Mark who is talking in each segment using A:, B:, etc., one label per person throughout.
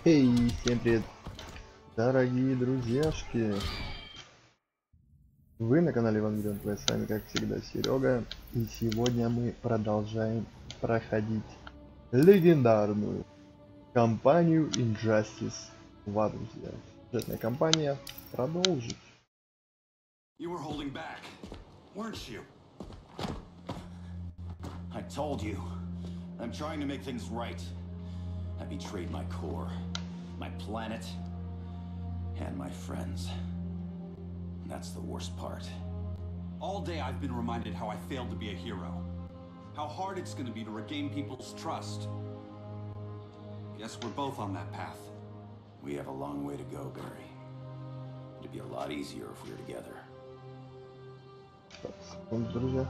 A: Эй, всем привет, дорогие друзьяшки! Вы на канале Евангелион, с вами как всегда Серега, и сегодня мы продолжаем проходить легендарную кампанию Injustice 2, друзья. Сюжетная кампания продолжит.
B: You were holding back, weren't you? I told you, I'm trying to make things right. I betrayed my core, my planet, and my friends. That's the worst part. All day I've been reminded how I failed to be a hero. How hard it's going to be to regain people's trust. Guess we're both on that path. We have a long way to go, Barry. It'd be a lot easier if we were together.
A: Так, секунду, друзья.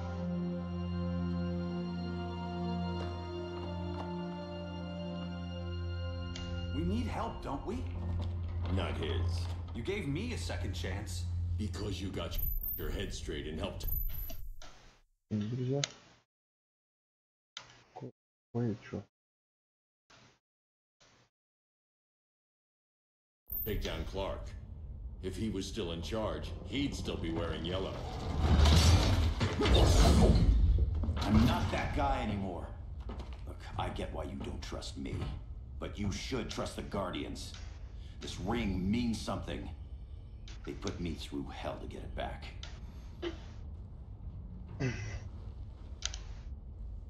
B: We need help, don't we?
C: Not his.
B: You gave me a second chance.
C: Because you got your head straight and helped.
A: Друзья. Ой, чё?
C: Take down Clark. If he was still in charge, he'd still be wearing yellow.
B: I'm not that guy anymore. Look, I get why you don't trust me, but you should trust the Guardians. This ring means something. They put me through hell to get it back.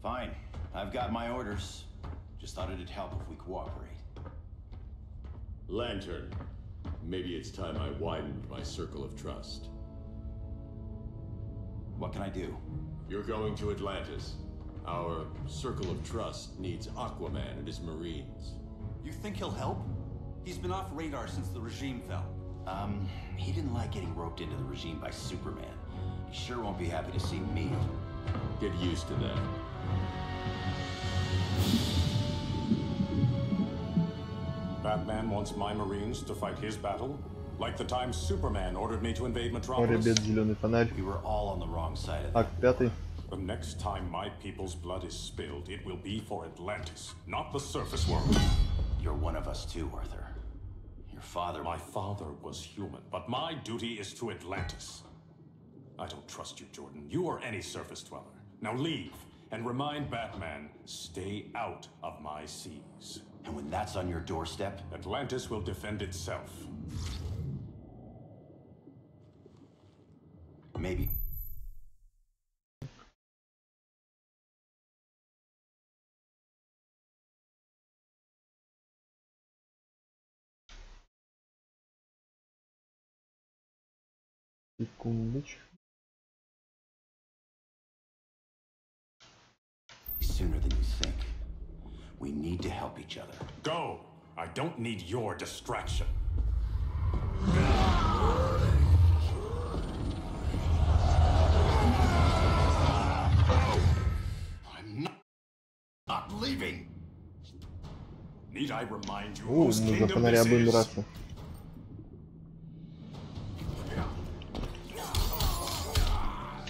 B: Fine, I've got my orders. Just thought it'd help if we cooperate.
C: Lantern. Maybe it's time I widened my circle of trust.
B: What can I do?
C: You're going to Atlantis. Our circle of trust needs Aquaman and his Marines.
B: You think he'll help? He's been off radar since the regime fell. He didn't like getting roped into the regime by Superman. He sure won't be happy to see me.
C: Get used to that.
D: Batman wants my Marines to fight his battle, like the time Superman ordered me to invade
A: О,
D: Metropolis.
A: ребят, зеленый фонарь.
B: We were all on the wrong side of it.
A: Акт 5.
D: The next time my people's blood is spilled, it will be for Atlantis, not the surface world.
B: You're one of us too, Arthur. Your father...
D: My father was human, but my duty is to Atlantis. I don't trust you, Jordan. You are any surface dweller. Now leave, and remind Batman, stay out of my seas.
B: And when that's on your doorstep...
D: Atlantis will defend itself.
B: Maybe.
A: Секундочку.
B: Sooner than you think. We need to help each other.
D: Go! I don't need your distraction.
B: I'm not leaving.
D: Need I remind you
A: О,
D: whose
A: мы за
D: kingdom
A: фонаря
D: this
A: будем
D: is?
A: драться.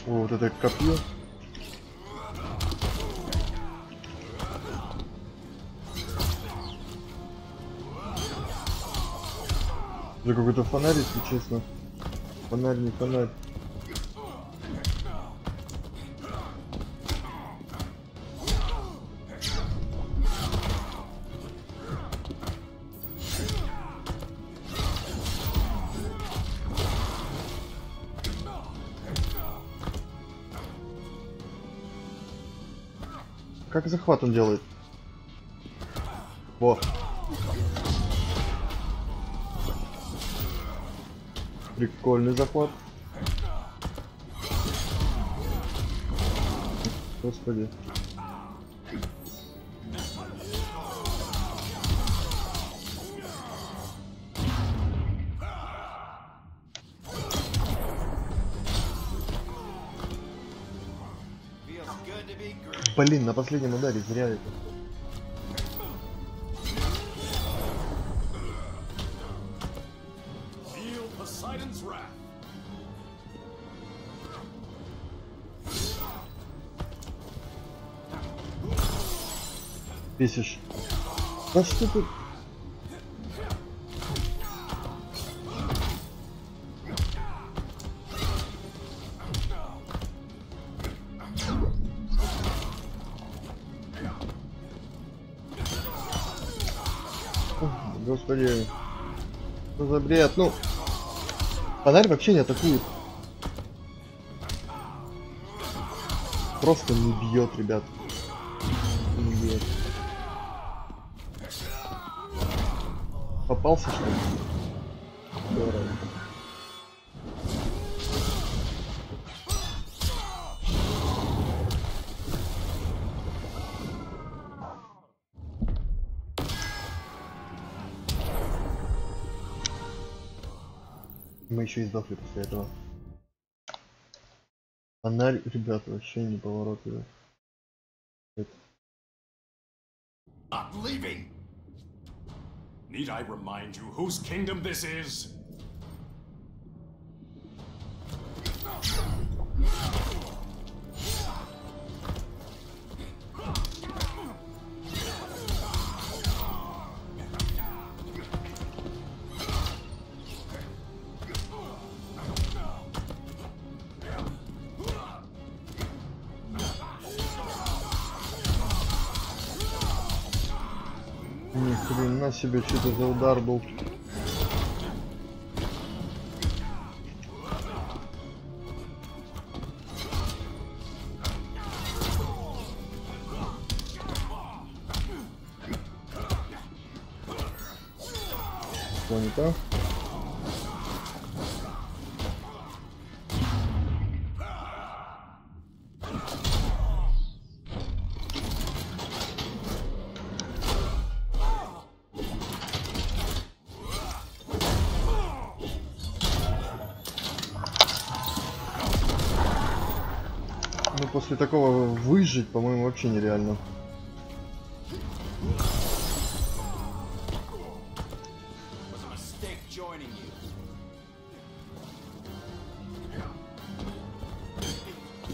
A: О, вот это копье. Это какой-то фонарь, если честно. Фонарь, не фонарь. Как захват он делает? Во. Прикольный захват. Господи. Блин, на последнем ударе зря это. Бесишь. Да что ты? Господи. Что за бред? Ну, фонарь вообще не атакует. Просто не бьет, ребят. Не бьет. Попался, что ли? Здорово. Мы еще и сдохли после этого. Фонарь, ребята, вообще не поворотливый.
D: Not leaving. Need I remind you whose kingdom this is?
A: Ни хрена себе, что это за удар был. Что не так? После такого выжить, по-моему, вообще нереально.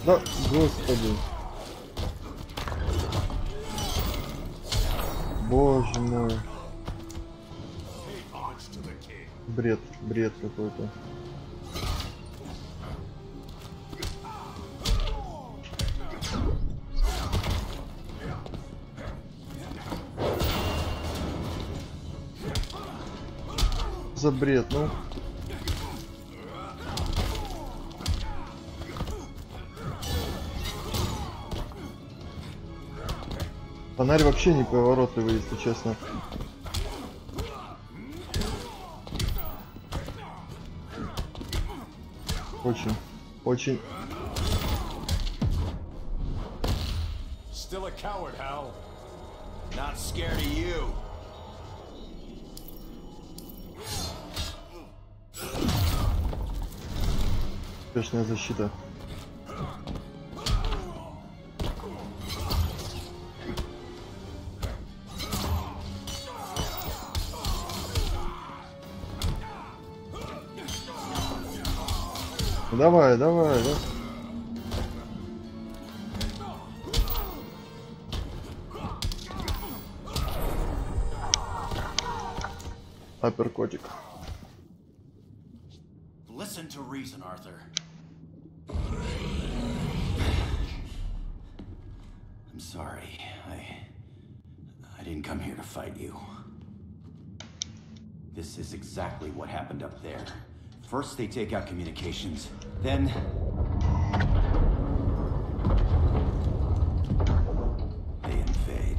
A: Да, господи. Боже мой. Бред, бред какой-то. За бред, ну. Фонарь вообще не поворотливый, если честно. Очень.
B: Still a coward, Hal. Not scared of you.
A: Успешная защита. Давай, да. Апперкотик.
B: Listen to reason, Arthur. I'm sorry. I didn't come here to fight you. This is exactly what happened up there. First they take out communications, then they invade.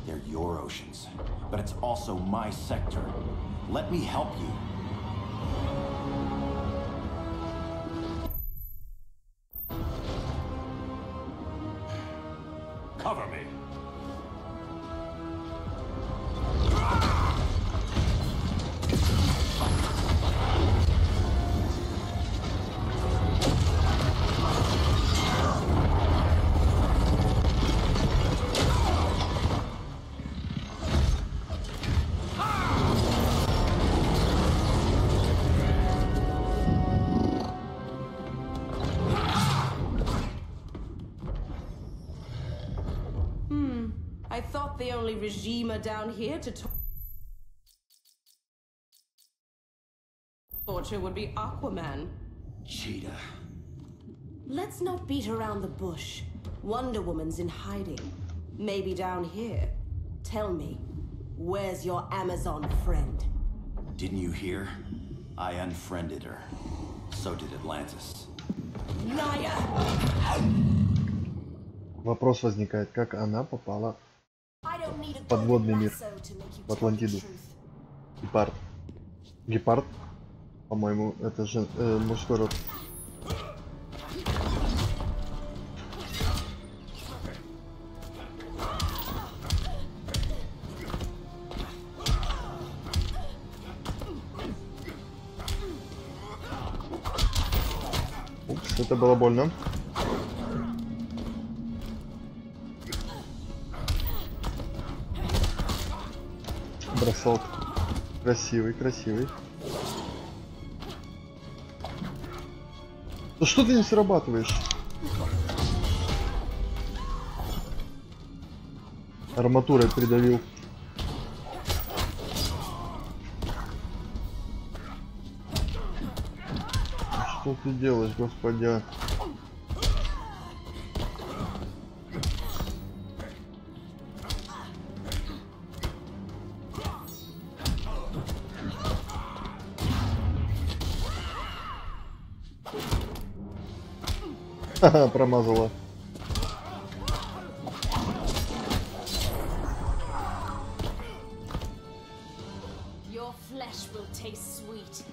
B: They're your oceans, but it's also my sector. Let me help you.
D: Cover me.
E: I thought the only regime down here to talk. Torture would be Aquaman.
B: Cheetah.
E: Let's not beat around the bush. Wonder Woman's in hiding. Maybe down here. Tell me, where's your Amazon friend?
B: Didn't you hear? I unfriended her. So did Atlantis.
E: Liar!
A: Вопрос возникает, как она попала
E: I don't need a
A: в подводный мир,
E: lasso to make you
A: в
E: tell the
A: Атлантиду.
E: truth.
A: Гепард. Гепард? По-моему, это же мужской род. Упс, это было больно. Бросок. Красивый, красивый. Да что ты не срабатываешь? Арматурой придавил. Что ты делаешь, господи? Ха-ха, промазала.
E: Your flesh will taste sweet.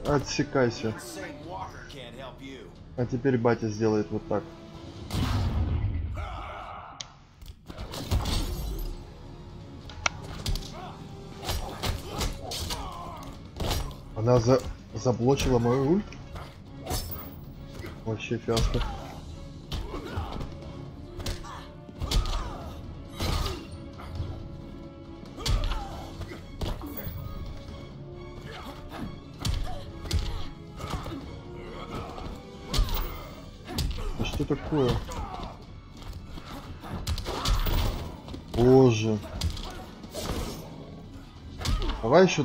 A: Отсекайся. А теперь батя сделает вот так. Она заблочила мою ульт? Вообще фиаско. А что такое? Боже. Давай еще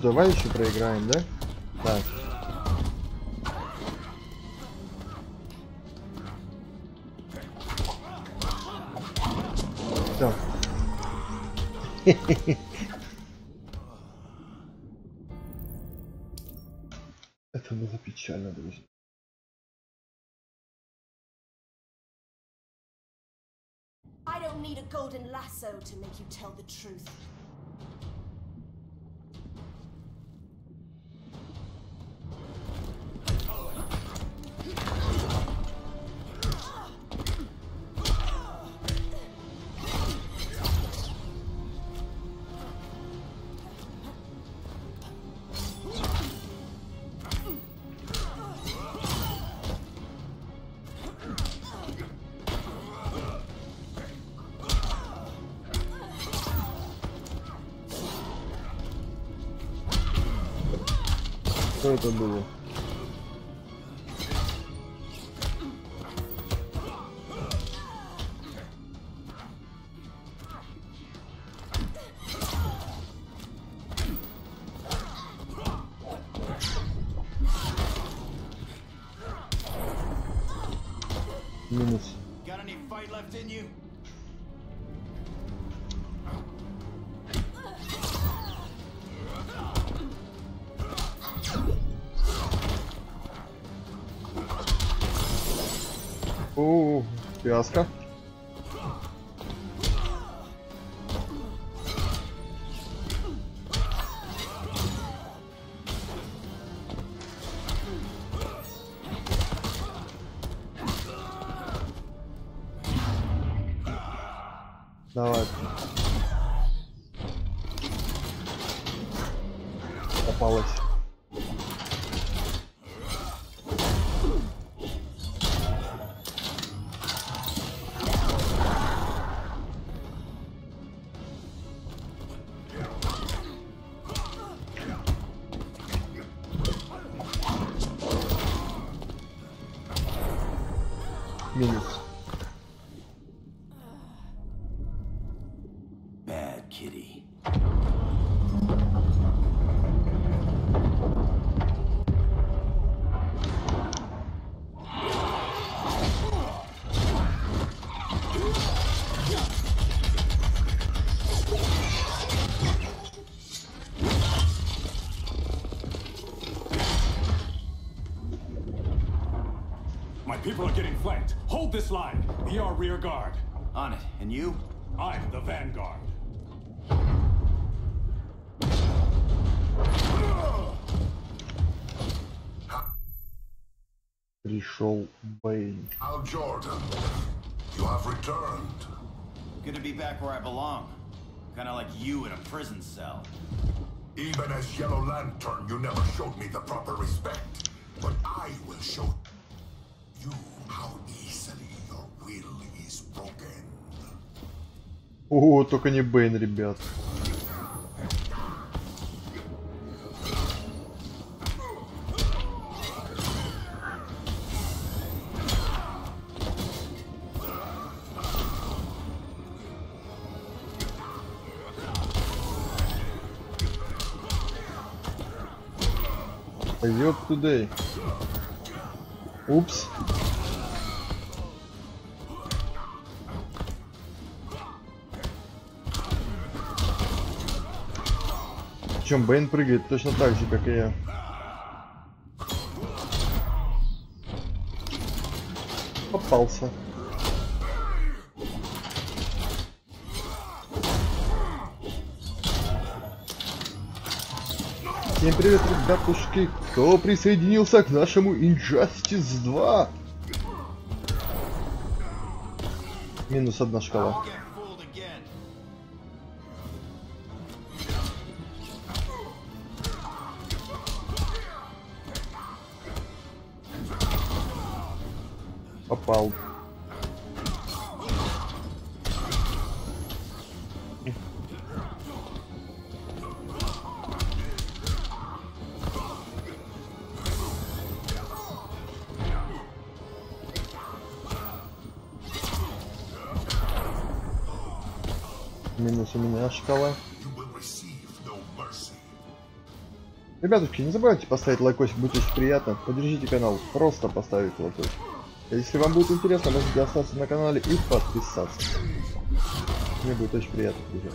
A: проиграем, да? Так. Все. Это было печально, друзья.
E: I don't need a golden lasso to make you tell the truth.
A: Что это было? Минус. Фиаско. Давай. Попалась.
B: kitty.
D: My people are getting flanked. Hold this line. Be our rear guard.
B: On it. And you?
D: I'm the vanguard.
A: Пришел Бэйн.
F: Al Jordan, you have returned.
B: Good to be back where I belong. Kinda like you in a prison cell.
F: Even as Yellow Lantern, you never showed me the proper respect. But I will show you how easily your will is broken.
A: О, только не Бэйн, ребят. Ёп тудей. Упс. Причем Бэйн прыгает точно так же, как и я. Попался. Всем привет, ребятушки, кто присоединился к нашему Injustice 2. Минус одна шкала. Попал. Минус у меня шкала. Ребятушки, не забывайте поставить лайкосик, будет очень приятно. Поддержите канал, просто поставить лайкосик. Если вам будет интересно, можете остаться на канале и подписаться. Мне будет очень приятно, друзья.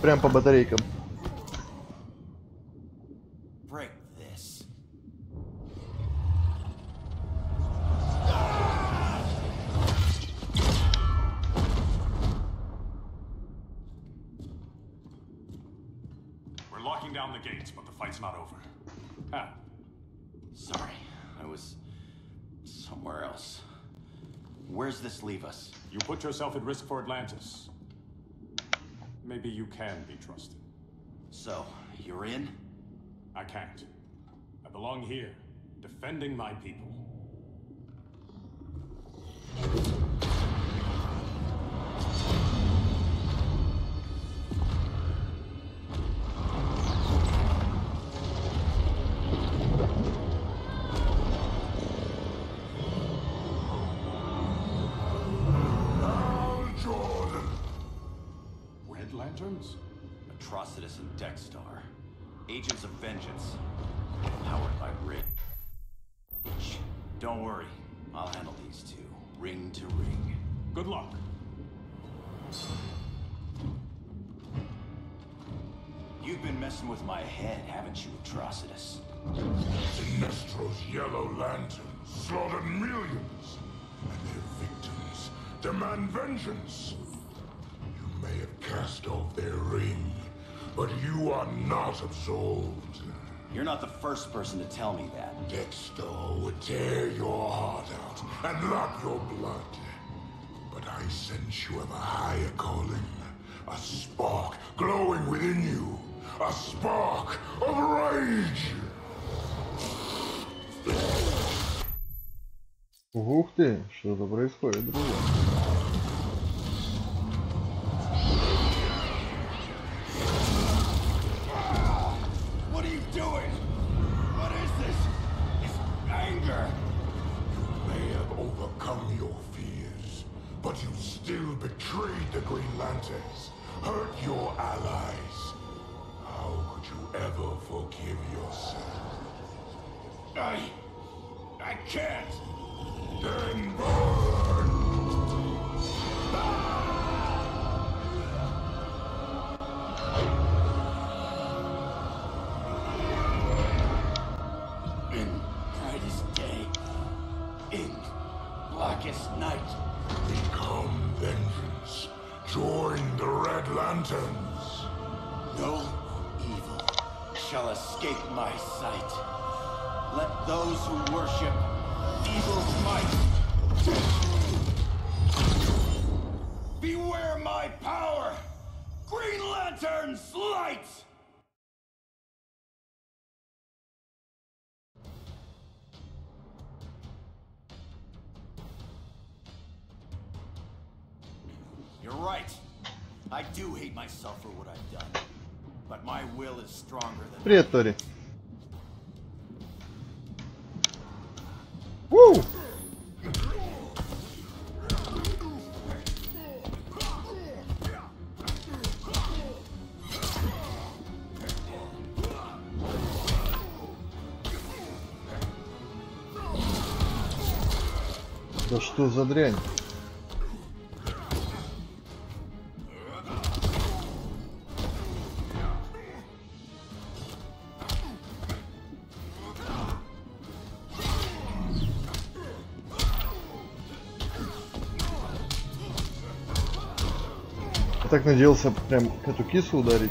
A: Прям по батарейкам.
D: Down the gates, but the fight's not over. Ah.
B: Sorry, I was somewhere else. Where's this leave us?
D: You put yourself at risk for Atlantis. Maybe you can be trusted.
B: So, you're in?
D: I can't. I belong here, defending my people.
B: Atrocitus and Dexstar. Agents of Vengeance. Powered by Rage. Don't worry. I'll handle these two. Ring to ring.
D: Good luck.
B: You've been messing with my head, haven't you, Atrocitus?
F: Sinestro's Yellow Lanterns slaughtered millions, and their victims demand vengeance. You may have cast off their ring, but you are not absolved.
B: You're not the first person to tell me that.
F: Dexter would tear your heart out and lap your blood. But I sense you have a higher calling. A spark glowing within you. A spark of rage!
A: Ух ты, что-то происходит, друзья.
B: What are you doing? What is this? It's anger.
F: You may overcome your fears, but you still betrayed the Green Lanterns, hurt your allies. How could you ever forgive yourself? I can't. Then burn!
B: In brightest day, in blackest night,
F: Become vengeance. Join the Red Lanterns.
B: no evil shall escape my sight. Let those who worship evil's might beware my power! Green Lantern's light! You're right. I do hate myself for what I've done. But my will is stronger than...
A: Привет, Тори. Вуу! Да что за дрянь? Я так надеялся прям эту кису ударить.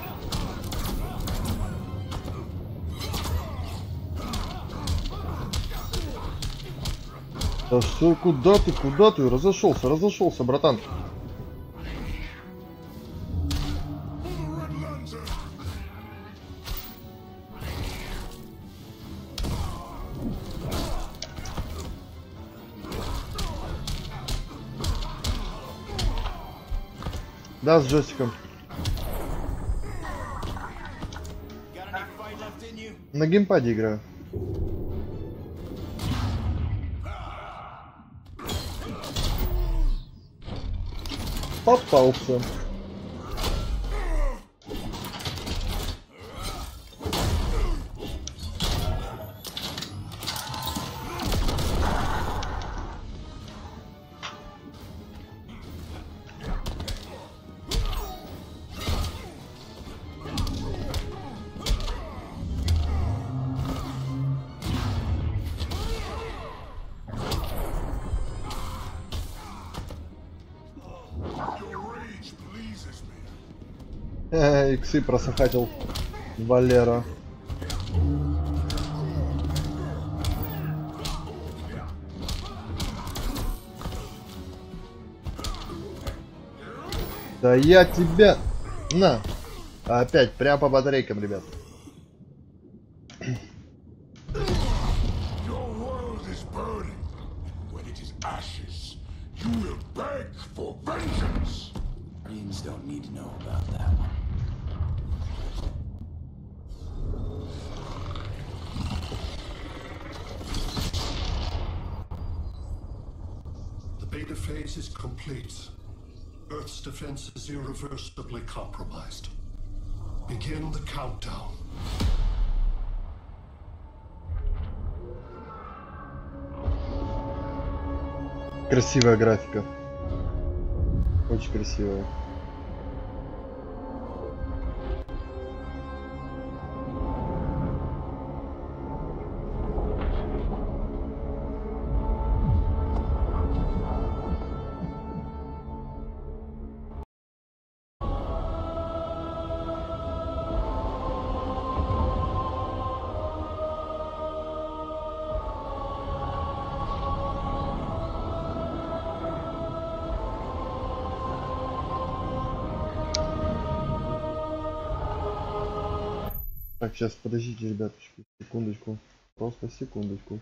A: Да что, куда ты? Разошелся, братан. Да, с джойстиком. На геймпаде играю. Попался. Иксы просохатил Валера. Да я тебя... На! Опять прямо по батарейкам, ребят.
B: Don't need to know about that one.
G: The beta phase is complete. Earth's defense is irreversibly compromised. Begin the countdown.
A: Красивая графика. Очень красивая. Так, сейчас подождите, ребяточки, секундочку, просто секундочку.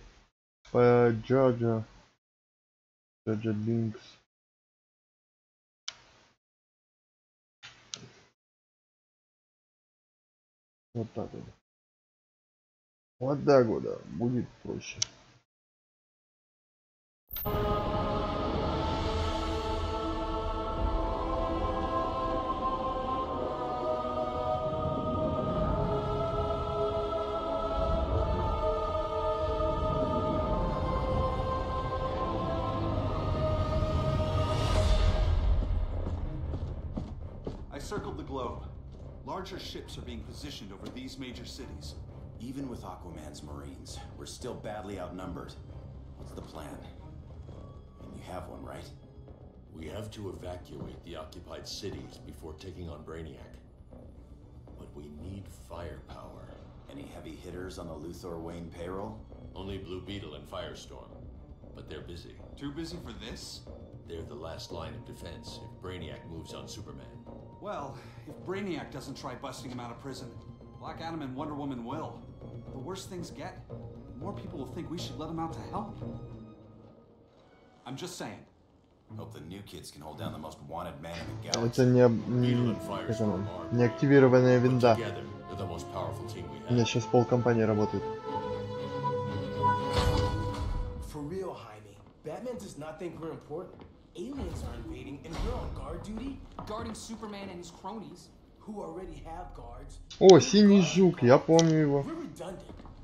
A: Джаджа Бинкс. Вот так вот. Вот так вот, да, будет проще.
H: circled the globe. Larger ships are being positioned over these major cities.
B: Even with Aquaman's Marines, we're still badly outnumbered. What's the plan? And you have one, right?
C: We have to evacuate the occupied cities before taking on Brainiac. But we need firepower.
B: Any heavy hitters on the Luthor Wayne payroll?
C: Only Blue Beetle and Firestorm. But they're busy.
H: Too busy for this?
C: They're the last line of defense if Brainiac moves on Superman.
H: Well, if Brainiac doesn't try busting him out of prison, Black Adam and Wonder Woman will. The worse things get, the more people will think we should let him out to help. I'm just saying.
B: Hope the new kids can hold down the most wanted man in the
A: Это
B: galaxy.
A: не активированная винда.
C: Together, they're the most powerful team we
A: У меня
C: have.
A: сейчас полкомпании работает.
I: For real, Jaime. Batman does not think we're important. Aliens are invading and we're on guard duty,
J: guarding Superman and his cronies,
I: who already have guards.
A: О, синий жук, я помню его.
I: We're redundant.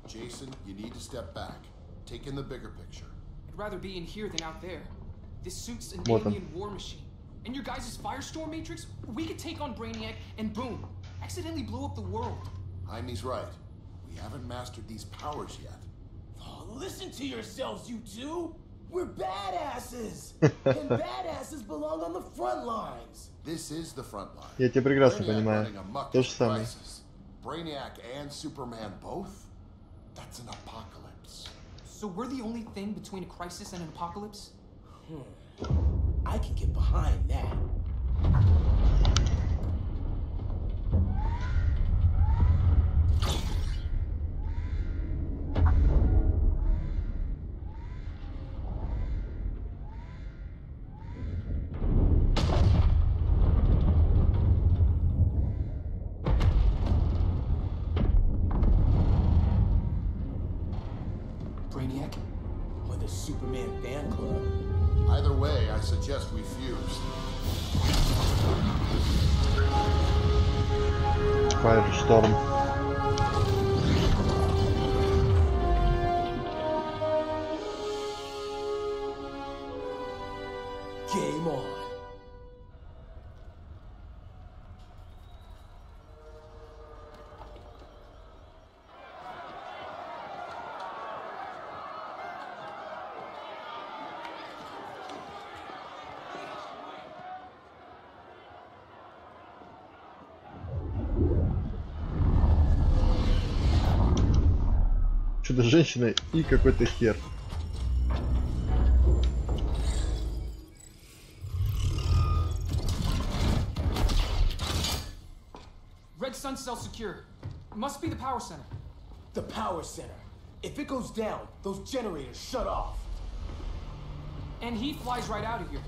K: Jason, you need to step back. Take in the bigger picture.
J: I'd rather be in here than out there. This suit's an
A: Вот он.
J: alien war machine. And your guys' Firestorm Matrix, we could take on Brainiac and boom, accidentally blow up the world.
K: Jaime's right. We haven't mastered these powers yet.
I: Oh, listen to yourselves, you two! We're badasses! And badasses belong on the front lines!
K: This is the front line.
A: Я тебя прекрасно
K: Brainiac
A: понимаю.
K: running amok
A: То
K: is
A: же
K: a
A: самое.
K: crisis. Brainiac and Superman both? That's an apocalypse.
J: So we're the only thing between a crisis and an apocalypse?
I: I can get behind that.
J: Brainiac?
I: Or the Superman fan club.
K: Either way, I suggest we fuse.
A: Firestorm.
I: Game on.
A: Чудо-женщина и какой-то хер.
J: Red Sun cell secure. Must be the power center.
I: The power center. If it goes down, those generators shut off.
J: And he flies right out of here.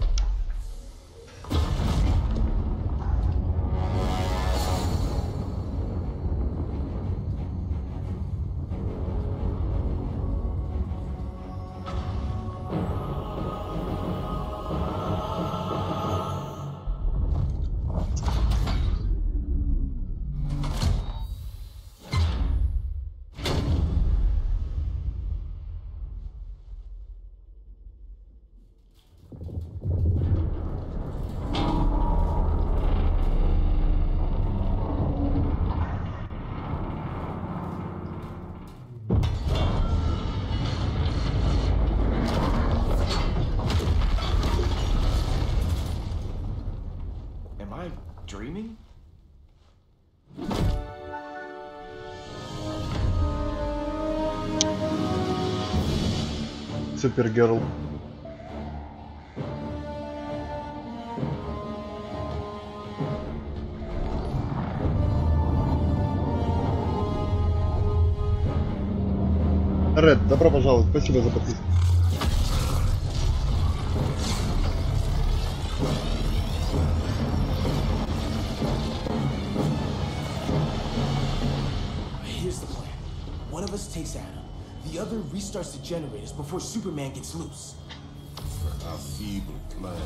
B: Dreaming?
A: Супергерл. Ред, добро пожаловать, спасибо за подписку.
I: Here's the plan. One of us takes Adam. The other restarts the generators before Superman gets loose.
K: A feeble plan.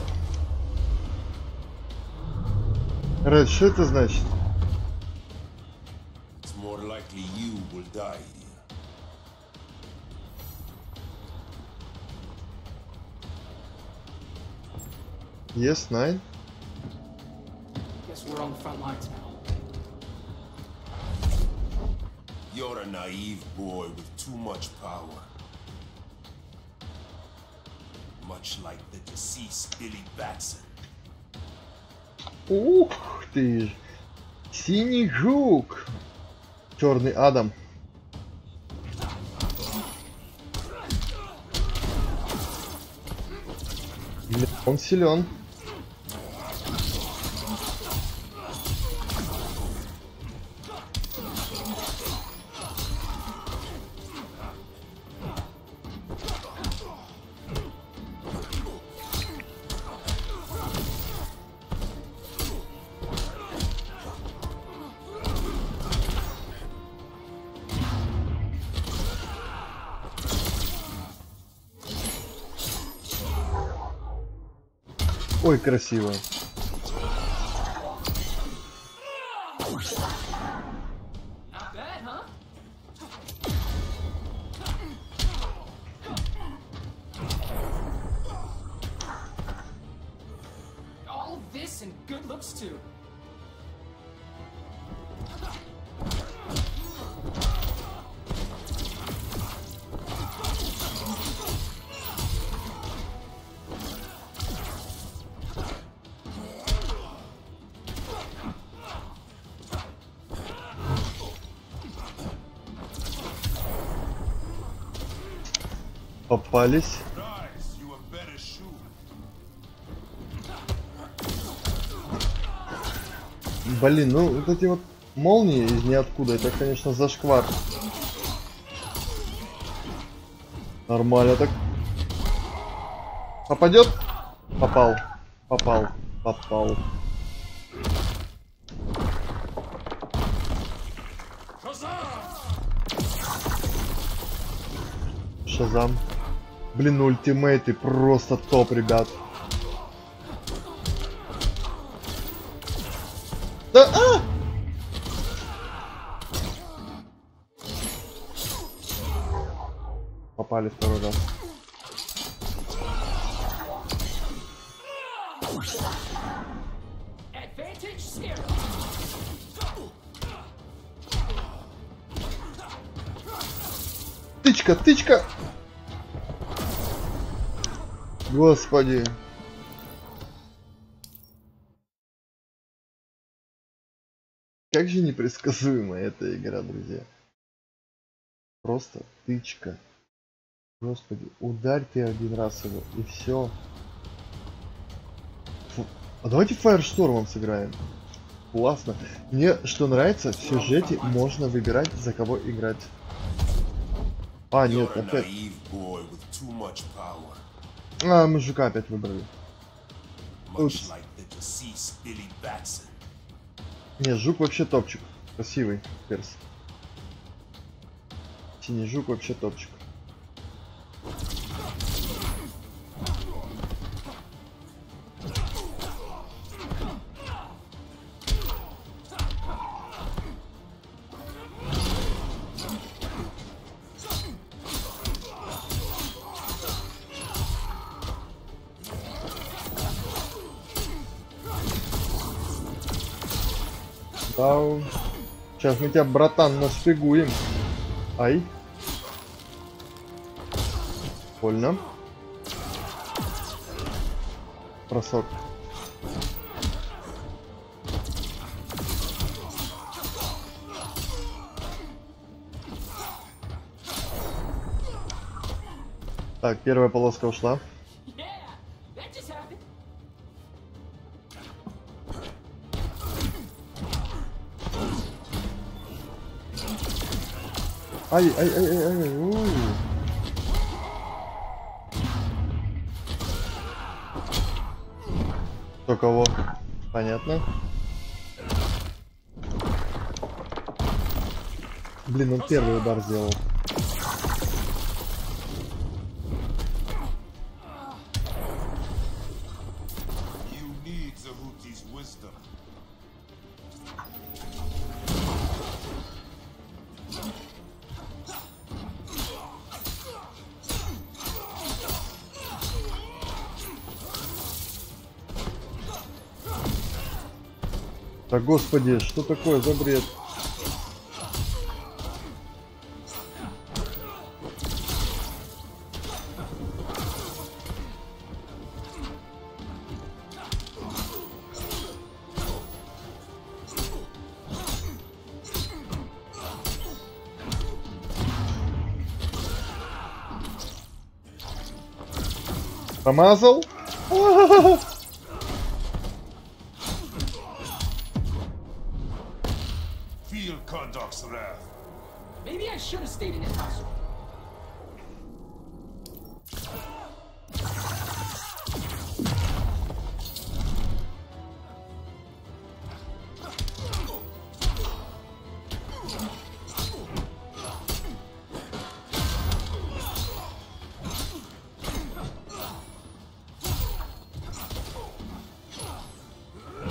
A: Ред, что это значит?
K: It's more likely you will die here.
A: Yes, 9.
J: Guess we're on the front lines now.
I: You're a naive boy with too much power. Much like the deceased Billy Batson.
A: Ух ты! Синий жук! Черный Адам. Он силен. Ой, красиво.
J: Not bad, huh? All of this and good looks too.
A: Попались. Блин, ну вот эти вот молнии из ниоткуда, это, конечно, зашквар. Нормально так. Попадет? Попал. Попал. Попал. Шазам. Блин, ультимейты просто топ, ребят. Да, Попали второй раз. Тычка, тычка! Господи. Как же непредсказуемая эта игра, друзья. Просто тычка. Господи, ударь ты один раз его, и все. А давайте Фаерштормом сыграем. Классно. Мне что нравится, в сюжете можно выбирать, за кого играть. А, нет, опять. А, мы жука опять выбрали. Упс. Не, жук вообще топчик. Красивый перс. Синий жук вообще топчик. Дау. Сейчас мы тебя, братан, нашпигуем. Ай. Больно. Бросок. Так, первая полоска ушла. Ай, ай, ай, ай, ай, Кто кого? Понятно. Блин, он первый удар сделал. Да господи, что такое за бред? Промазал?
F: Feel Condoc's wrath.
J: Maybe I should have stayed in his house.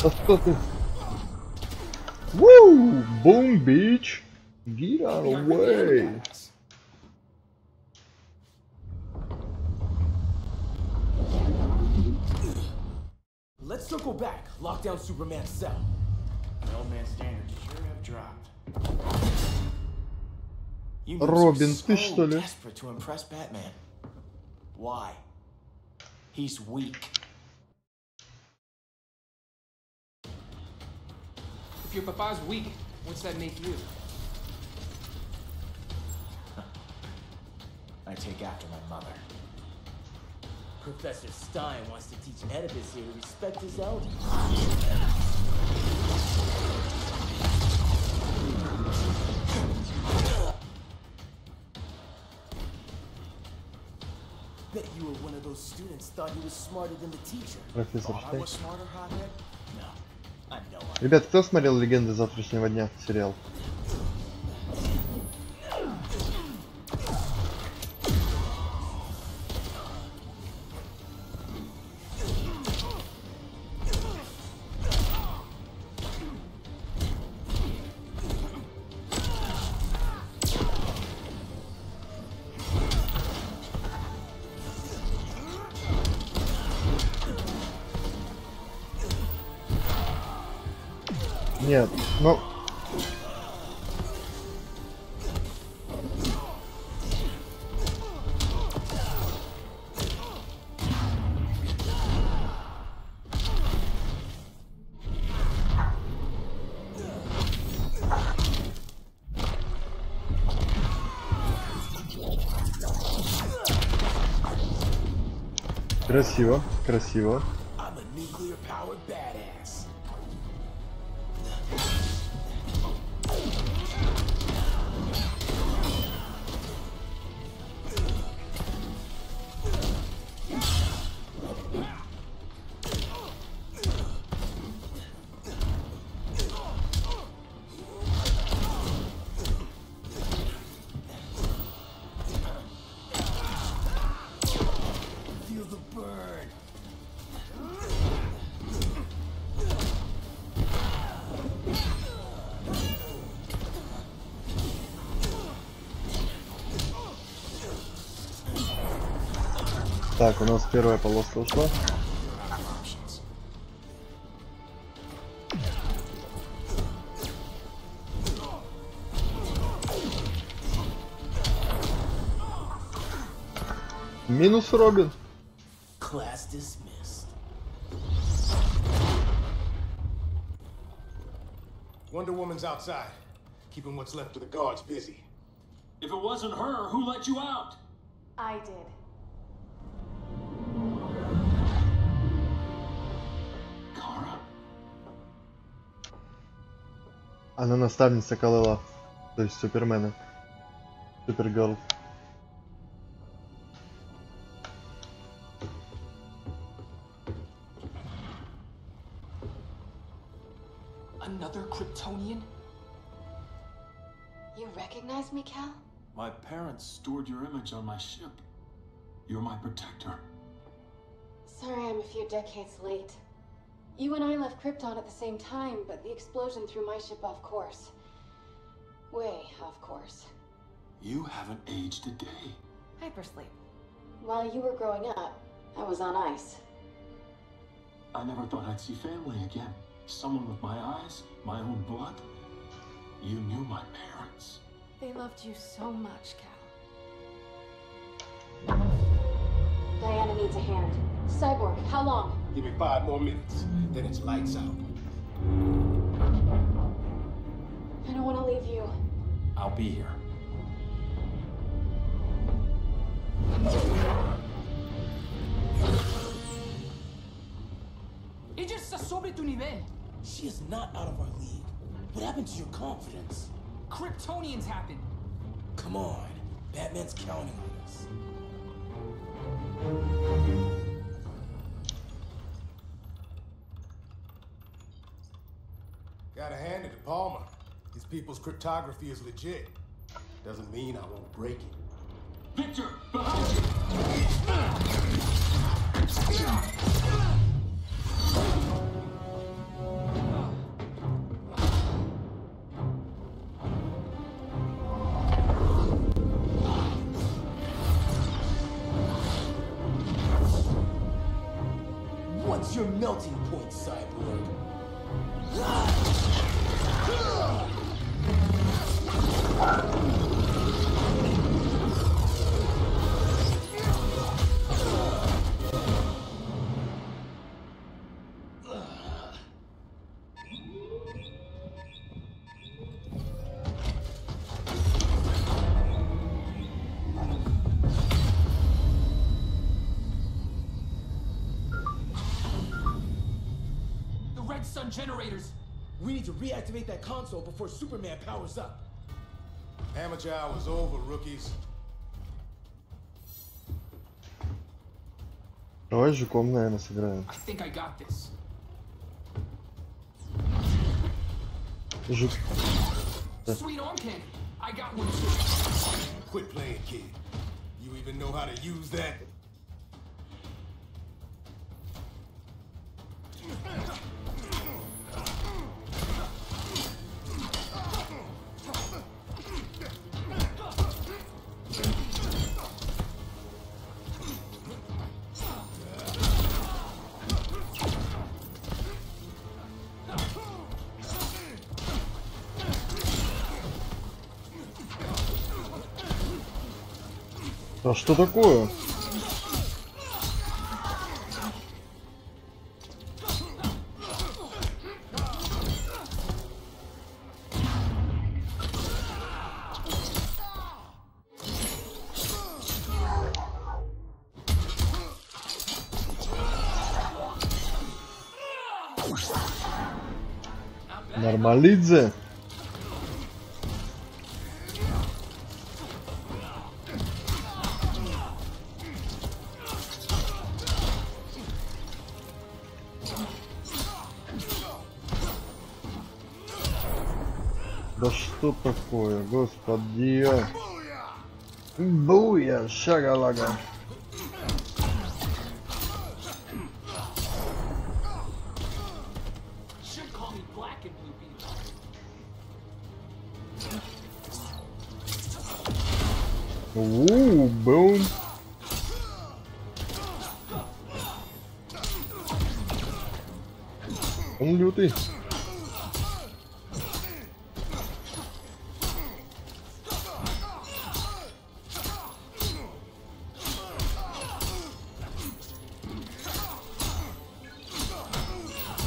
A: Да что ты? Woo! Boom, bitch! Get out of the way!
I: Let's circle back. Lock down Superman's cell.
L: The old man's standards sure have dropped.
I: You
A: Робин,
I: so
A: ты что ли?
I: desperate to impress Batman. Why? He's weak.
J: If your papa's weak, what's that make you?
I: I take after my mother. Professor Stein wants to teach Oedipus here to respect his elders. Bet you were one of those students thought he was smarter than the teacher.
A: Профессор
I: Thought I
A: Штейн.
I: was smarter, hothead? No, I know I.
A: Ребят, кто смотрел «Легенды завтрашнего дня» сериал? Нет, ну... Красиво, красиво.
I: I'm a nuclear-powered badass. Feel the burn.
A: Так, у нас первая полоска ушла. Минус Робин.
I: Class dismissed.
K: Wonder Woman's outside, keeping what's left of the guards busy.
D: If it wasn't her, who let you out?
M: I did.
D: Kara?
A: Она наставница Калыла, то есть Супермена. Супергерл.
J: Another Kryptonian?
M: You recognize me, Cal?
D: My parents stored your image on my ship. You're my protector.
M: Sorry I'm a few decades late. You and I left Krypton at the same time, but the explosion threw my ship off course. Way off course.
D: You haven't aged a day.
M: Hypersleep. While you were growing up, I was on ice.
D: I never thought I'd see family again.
C: Someone with my eyes, my own blood. You knew my parents.
M: They loved you so much, Cal. Diana needs a hand. Cyborg, how long?
K: Give me 5 more minutes, then it's lights out.
M: I don't want to leave you.
B: I'll be here.
J: Ella está sobre tu nivel.
I: She is not out of our league. What happened to your confidence?
J: Kryptonians happen.
I: Come on. Batman's counting on us.
K: Gotta hand it to Palmer. These people's cryptography is legit. Doesn't mean I won't break it.
C: Victor, behind you!
I: What's your melting point, Cyborg?
J: Sun generators.
I: We need to reactivate that console before Superman powers up.
K: Amateur hour's over, rookies.
A: Давай с жуком, наверное, сыграем.
J: I think I got this.
A: Жук.
J: Sweet arm candy. I got one too.
K: Quit playing, kid. You even know how to use that?
A: А что такое? Нормалидзе. Да что такое, господи? Буя, шагалага. Бум. Он лютый.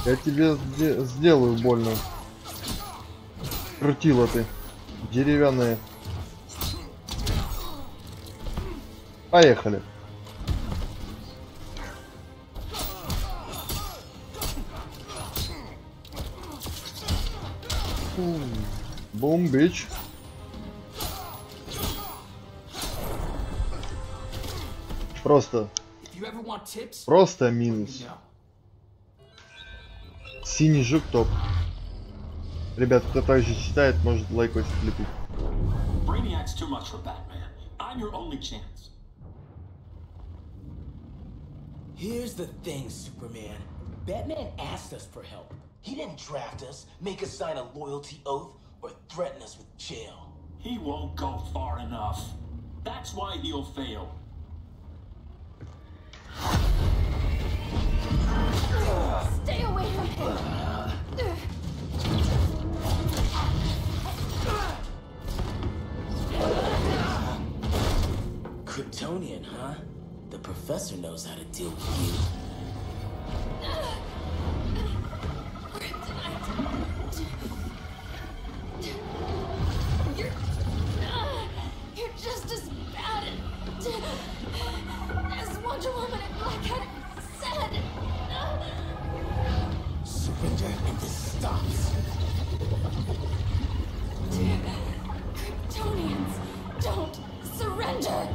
A: Я тебе сделаю больно. Крутила ты. Деревянная. Поехали. Бум, бич. Просто минус. Синий жук топ. Ребят, кто также читает, может лайкосик лепить.
C: Brainiac's too much for Batman. I'm your only chance.
I: Here's the thing, Superman. Batman asked us for help. He didn't draft us, make us sign a loyalty oath, or threaten us with jail.
C: He won't go far enough. That's why he'll fail.
M: Stay away from him!
I: The professor knows how to deal with you.
M: You're just as bad as Wonder Woman and Black Cat said.
I: Surrender and this stops.
M: Kryptonians, don't surrender.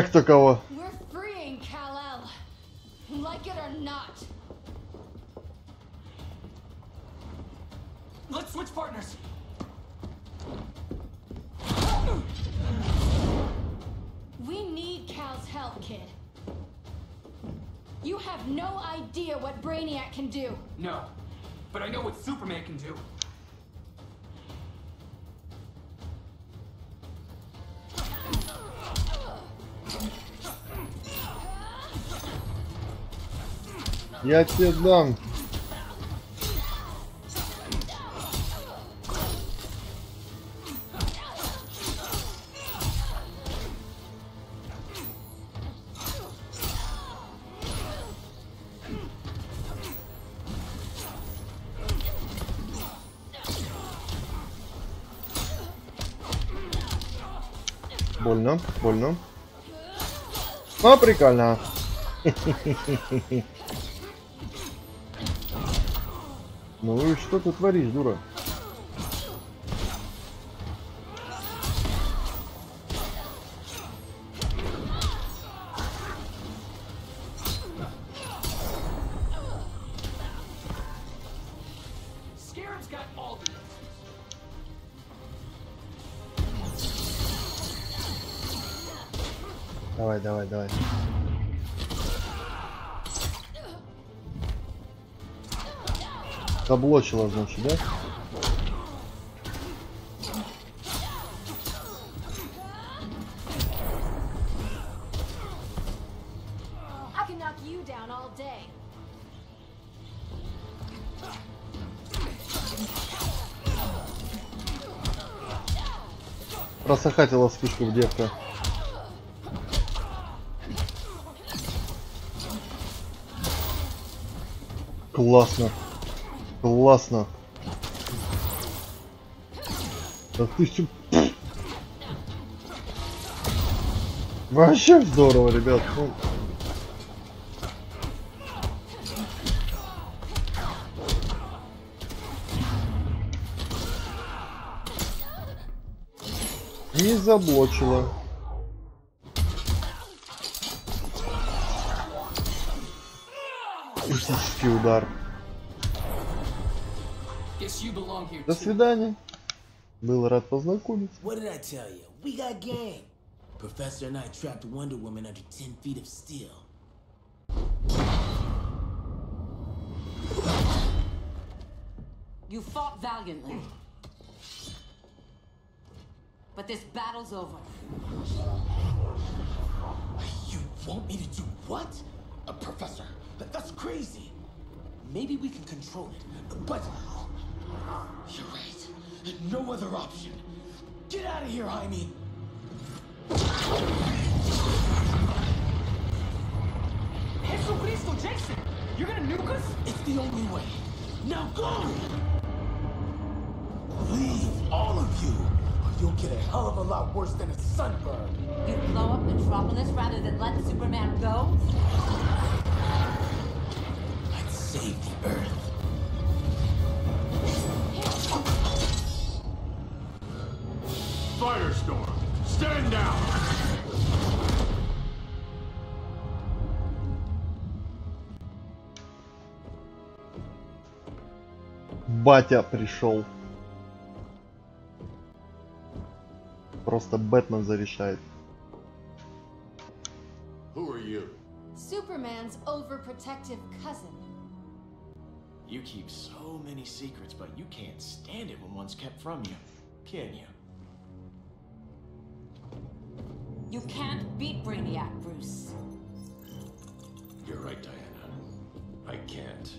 A: Кто кого?
M: We're freeing Kal-El, like it or not.
J: Let's switch partners.
M: We need Cal's help, kid. You have no idea what Brainiac can do.
J: No, but I know what Superman can do.
A: Я тебе дам. Больно, больно. Ну, прикольно. Ну и что ты творишь, дура? Давай, давай, давай. Заблочила, значит, да?
M: I can knock you down all day.
A: Просохатила вспышку в девка. Классно. Классно. Да ты чё? Вообще здорово, ребят. Ну... Не заблочила. Критический удар. До свидания. Был рад познакомиться.
I: What did I tell you? We got game. Professor and I trapped Wonder Woman under 10 feet of steel.
N: You fought valiantly. But this battle's over.
I: You want me to do what? Professor, that's crazy. Maybe we can control it, but... You're right. No other option. Get out of here, Jaime.
J: Jesucristo, Jason! You're gonna nuke us?
I: It's the only way. Now go! Leave, all of you, or you'll get a hell of a lot worse than a sunburn.
N: You blow up Metropolis rather than let Superman go?
I: I'd save the Earth.
F: Firestorm, stand down!
A: Батя пришел. Просто Бэтмен зарешает.
C: Who are you?
M: Superman's overprotective cousin.
L: You keep so many secrets, but you can't stand it when one's kept from you, can you?
N: You can't beat Brainiac, Bruce.
C: You're right, Diana. I can't.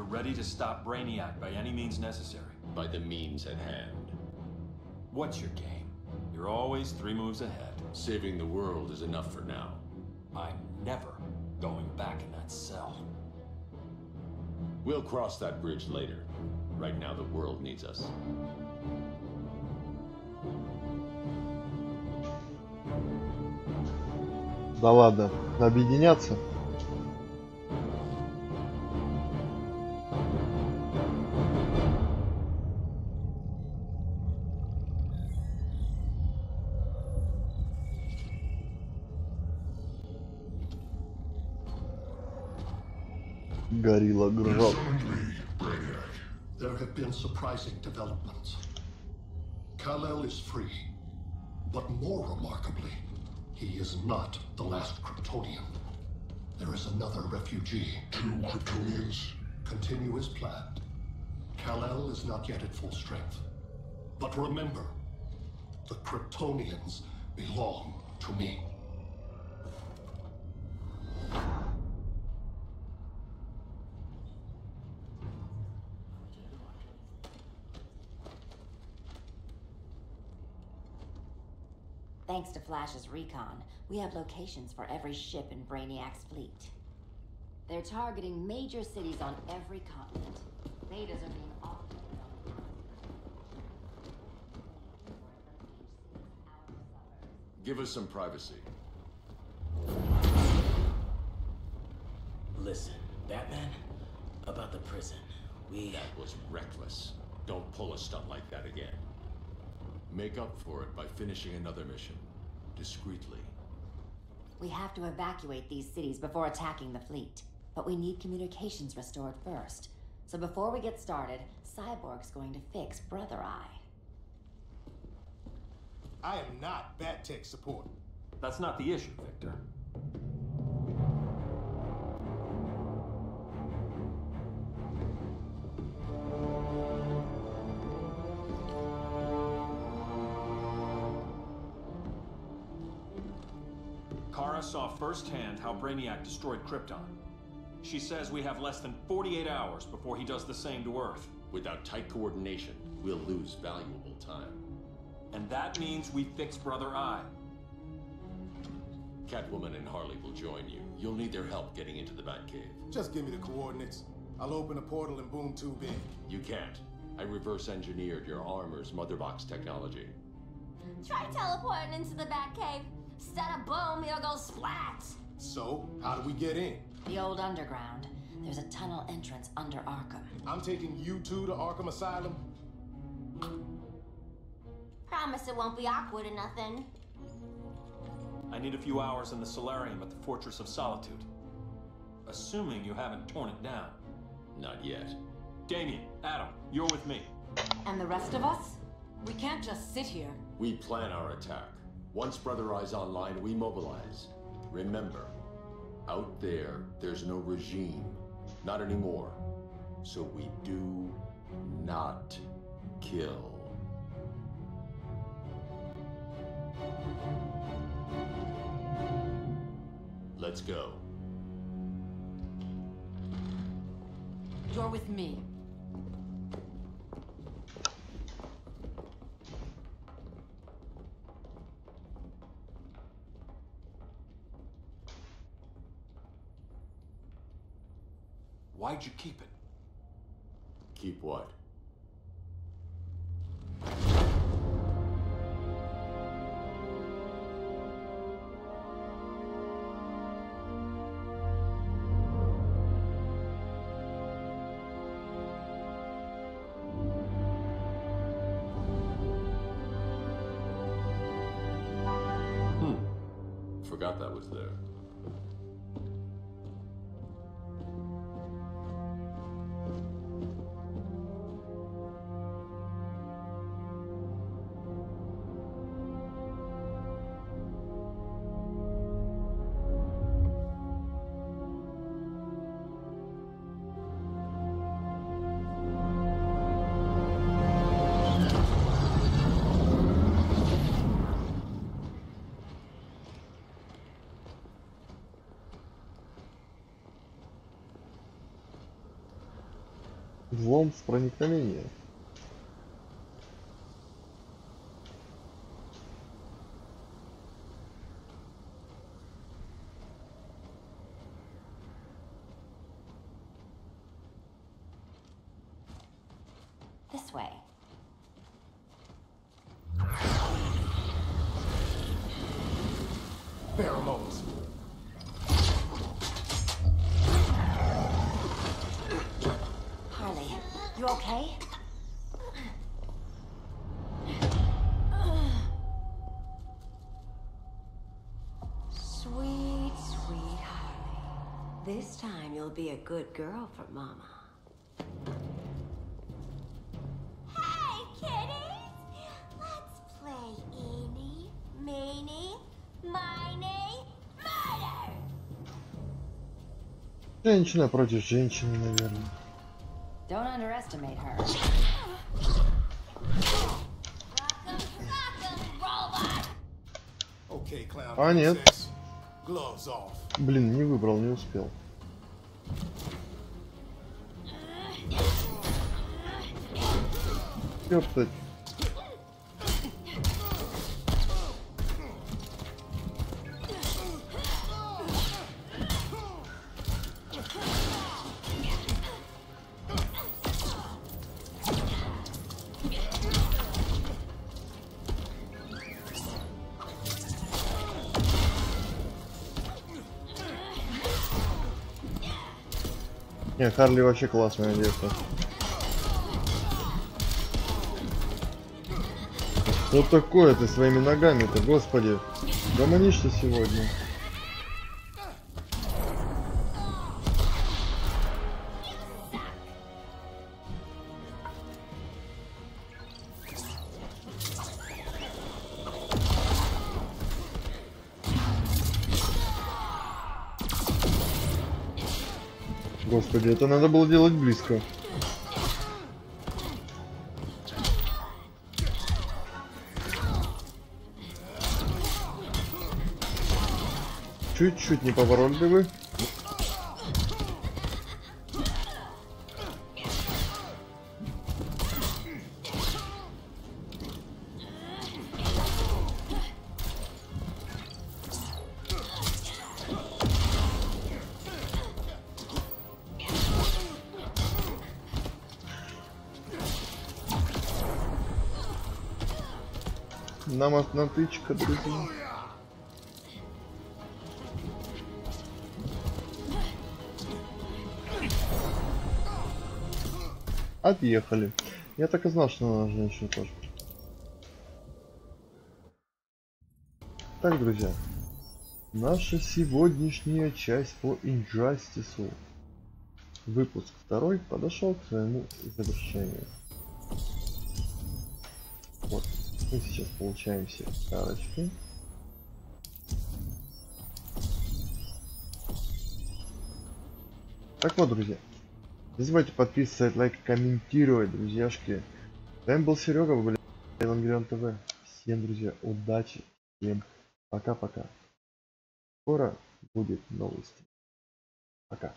L: ready to stop Brainiac by any means necessary.
C: By the means at hand.
L: What's your game? You're always 3 moves ahead.
C: Saving the world is enough for now.
L: I'm never going back in that cell.
C: We'll cross that bridge later. Right now, the world needs us.
A: Да ладно, объединяться? Горилла гроб.
G: There have been surprising developments. Kal-El is free, but more remarkably, he is not the last Kryptonian. There is another refugee.
F: 2 Kryptonians?
G: Continue as planned. Kal-El is not yet at full strength. But remember, the Kryptonians belong to me.
N: Thanks to Flash's recon, we have locations for every ship in Brainiac's fleet. They're targeting major cities on every continent. Betas are being offered.
C: Give us some privacy.
I: Listen, Batman, about the prison,
C: That was reckless. Don't pull a stunt like that again. Make up for it by finishing another mission. Discreetly.
N: We have to evacuate these cities before attacking the fleet. But we need communications restored first. So before we get started, Cyborg's going to fix Brother Eye.
K: I am not Bat Tech support.
L: That's not the issue, Victor. Kara saw firsthand how Brainiac destroyed Krypton. She says we have less than 48 hours before he does the same to Earth.
C: Without tight coordination, we'll lose valuable time.
L: And that means we fix Brother Eye.
C: Catwoman and Harley will join you. You'll need their help getting into the Batcave.
K: Just give me the coordinates. I'll open a portal and boom tube in.
C: You can't. I reverse engineered your armor's motherbox technology.
N: Try teleporting into the Batcave. Instead of boom, you'll go splat.
K: So, how do we get in?
N: The old underground. There's a tunnel entrance under Arkham.
K: I'm taking you two to Arkham Asylum.
N: Promise it won't be awkward or nothing.
L: I need a few hours in the solarium at the Fortress of Solitude. Assuming you haven't torn it down.
C: Not yet.
L: Damien, Adam, you're with me.
N: And the rest of us? We can't just sit here.
C: We plan our attack. Once Brother Eye's online, we mobilize. Remember, out there, there's no regime. Not anymore. So we do not kill. Let's go.
N: You're with me.
L: Why'd you keep it?
C: Keep what? Forgot that was there.
A: Взлом с проникновения.
N: This way.
K: Pheromones.
N: Harley, you okay? Sweet, sweet Harley. This time you'll be a good girl for Mama.
O: Hey, kitties! Let's play eeny, meeny, miny, murder!
A: Женщина против женщины, наверное.
N: Don't underestimate her.
K: Okay, clown.
A: А нет.
K: princess. Gloves off.
A: Блин, не выбрал, не успел. Ёптать. Не, Харли вообще классная девка. Что такое ты своими ногами-то, господи? Гомонишься сегодня. Господи, это надо было делать близко. Чуть-чуть неповоротливый. Нам натычка, друзья. Отъехали. Я так и знал, что она женщина тоже. Так, друзья. Наша сегодняшняя часть по Инжастису. Выпуск 2 подошел к своему завершению. Вот. Мы сейчас получаем все карточки. Так вот, друзья. Не забывайте подписывать, лайк, комментировать, друзьяшки. С вами был Серега, вы были на ТВ. Всем, друзья, удачи. Всем пока-пока. Скоро будет новости. Пока.